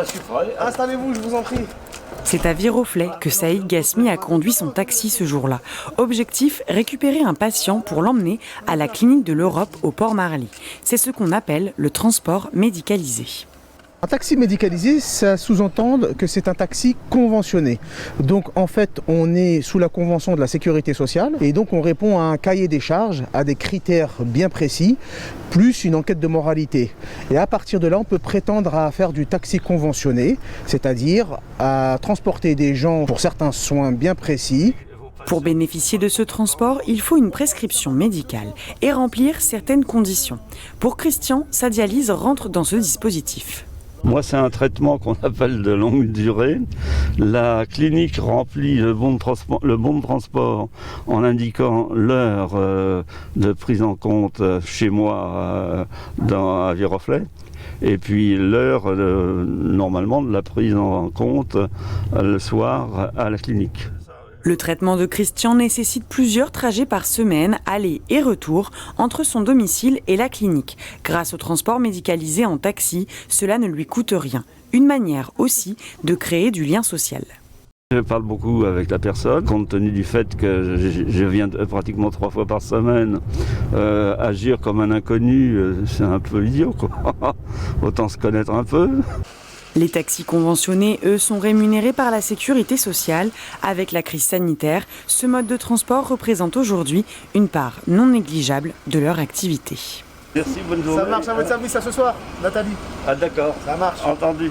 je suis prêt. Installez-vous, je vous en prie. C'est à Viroflay que Saïd Gasmi a conduit son taxi ce jour-là. Objectif, récupérer un patient pour l'emmener à la clinique de l'Europe au Port-Marly. C'est ce qu'on appelle le transport médicalisé. Un taxi médicalisé, ça sous-entend que c'est un taxi conventionné. Donc en fait, on est sous la convention de la sécurité sociale et donc on répond à un cahier des charges, à des critères bien précis, plus une enquête de moralité. Et à partir de là, on peut prétendre à faire du taxi conventionné, c'est-à-dire à transporter des gens pour certains soins bien précis. Pour bénéficier de ce transport, il faut une prescription médicale et remplir certaines conditions. Pour Christian, sa dialyse rentre dans ce dispositif. Moi, c'est un traitement qu'on appelle de longue durée. La clinique remplit le bon de transport en indiquant l'heure de prise en compte chez moi à Viroflay. Et puis l'heure normalement de la prise en compte le soir à la clinique. Le traitement de Christian nécessite plusieurs trajets par semaine, aller et retour, entre son domicile et la clinique. Grâce au transport médicalisé en taxi, cela ne lui coûte rien. Une manière aussi de créer du lien social. Je parle beaucoup avec la personne, compte tenu du fait que je viens pratiquement 3 fois par semaine. Agir comme un inconnu, c'est un peu idiot, quoi. Autant se connaître un peu. Les taxis conventionnés, eux, sont rémunérés par la sécurité sociale. Avec la crise sanitaire, ce mode de transport représente aujourd'hui une part non négligeable de leur activité. Merci, bonne journée. Ça marche à votre service à ce soir, Nathalie. Ah d'accord, Ça marche. Entendu.